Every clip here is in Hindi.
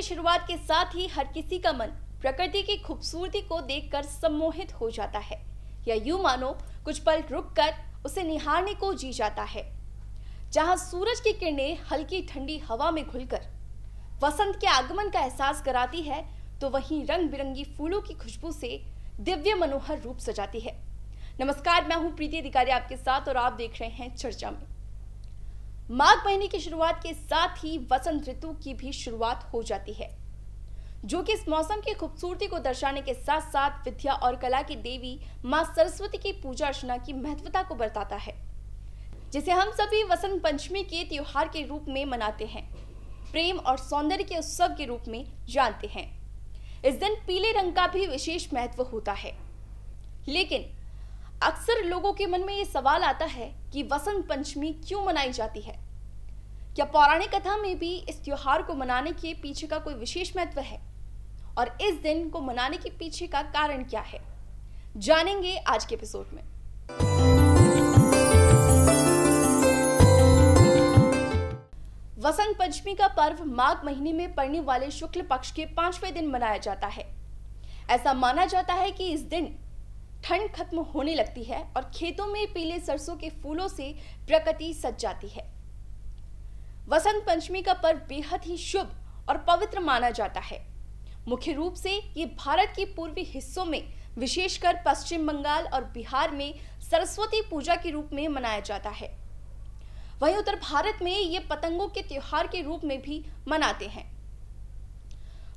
की शुरुआत के साथ ही हर किसी का मन प्रकृति की खूबसूरती को देखकर सम्मोहित हो जाता है, या यूं मानो कुछ पल रुककर उसे निहारने को जी जाता है। जहां सूरज की किरणें हल्की ठंडी हवा में घुलकर वसंत के आगमन का एहसास कराती है, तो वहीं रंग बिरंगी फूलों की खुशबू से दिव्य मनोहर रूप सजाती है। नमस्कार, मैं हूं प्रीति अधिकारी आपके साथ और आप देख रहे हैं चर्चा में। माघ महीने की शुरुआत के साथ ही वसंत ऋतु की भी शुरुआत हो जाती है, जो कि इस मौसम की खूबसूरती को दर्शाने के साथ साथ विद्या और कला की देवी मां सरस्वती की पूजा अर्चना की महत्वता को बताता है, जिसे हम सभी वसंत पंचमी के त्योहार के रूप में मनाते हैं, प्रेम और सौंदर्य के उत्सव के रूप में जानते हैं। इस दिन पीले रंग का भी विशेष महत्व होता है। लेकिन अक्सर लोगों के मन में ये सवाल आता है कि वसंत पंचमी क्यों मनाई जाती है? क्या पौराणिक कथा में भी इस त्योहार को मनाने के पीछे का कोई विशेष महत्व है? और इस दिन को मनाने के पीछे का कारण क्या है, जानेंगे आज के एपिसोड में। वसंत पंचमी का पर्व माघ महीने में पड़ने वाले शुक्ल पक्ष के 5वें दिन मनाया जाता है। ऐसा माना जाता है कि इस दिन ठंड खत्म होने लगती है और खेतों में पीले सरसों के फूलों से प्रकृति सज जाती है। वसंत पंचमी का पर्व बेहद ही शुभ और पवित्र माना जाता है। मुख्य रूप से ये भारत के पूर्वी हिस्सों में, विशेषकर पश्चिम बंगाल और बिहार में सरस्वती पूजा के रूप में मनाया जाता है। वहीं उत्तर भारत में ये पतंगों के त्योहार के रूप में भी मनाते हैं।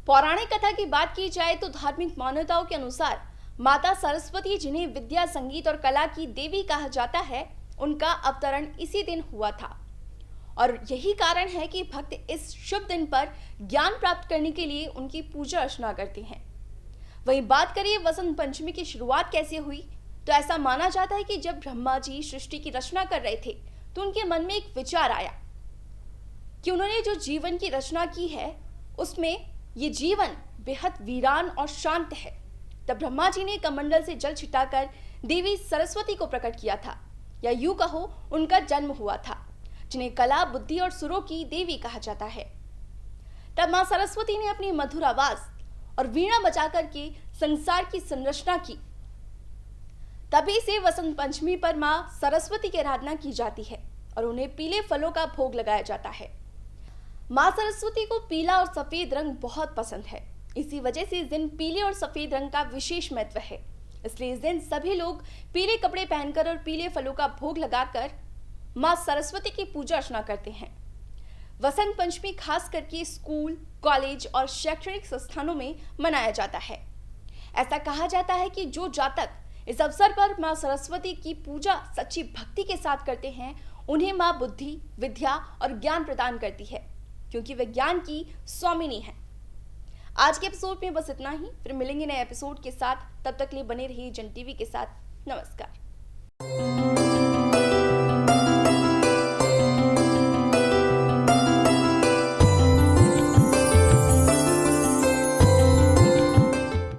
पौराणिक कथा की बात की जाए तो धार्मिक मान्यताओं के अनुसार माता सरस्वती, जिन्हें विद्या, संगीत और कला की देवी कहा जाता है, उनका अवतरण इसी दिन हुआ था और यही कारण है कि भक्त इस शुभ दिन पर ज्ञान प्राप्त करने के लिए उनकी पूजा अर्चना करते हैं। वहीं बात करिए वसंत पंचमी की शुरुआत कैसे हुई, तो ऐसा माना जाता है कि जब ब्रह्मा जी सृष्टि की रचना कर रहे थे तो उनके मन में एक विचार आया कि उन्होंने जो जीवन की रचना की है उसमें ये जीवन बेहद वीरान और शांत है। तब ब्रह्मा जी ने कमंडल से जल छिटाकर देवी सरस्वती को प्रकट किया था, या यूं कहो उनका जन्म हुआ था, जिन्हें कला, बुद्धि और सुरों की देवी कहा जाता है। तब मां सरस्वती ने अपनी मधुर आवाज और वीणा बजाकर के संसार की संरचना की। तभी से वसंत पंचमी पर मां सरस्वती की आराधना की जाती है और उन्हें पीले फलों का भोग लगाया जाता है। मां सरस्वती को पीला और सफेद रंग बहुत पसंद है, इसी वजह से इस दिन पीले और सफेद रंग का विशेष महत्व है। इसलिए इस दिन सभी लोग पीले कपड़े पहनकर और पीले फलों का भोग लगाकर मां सरस्वती की पूजा अर्चना करते हैं। वसंत पंचमी खास करके स्कूल, कॉलेज और शैक्षणिक संस्थानों में मनाया जाता है। ऐसा कहा जाता है कि जो जातक इस अवसर पर मां सरस्वती की पूजा सच्ची भक्ति के साथ करते हैं, उन्हें मां बुद्धि, विद्या और ज्ञान प्रदान करती है, क्योंकि वे ज्ञान की स्वामिनी है। आज के एपिसोड में बस इतना ही। फिर मिलेंगे नए एपिसोड के साथ। तब तक के लिए बने रहिए जन टीवी के साथ। नमस्कार।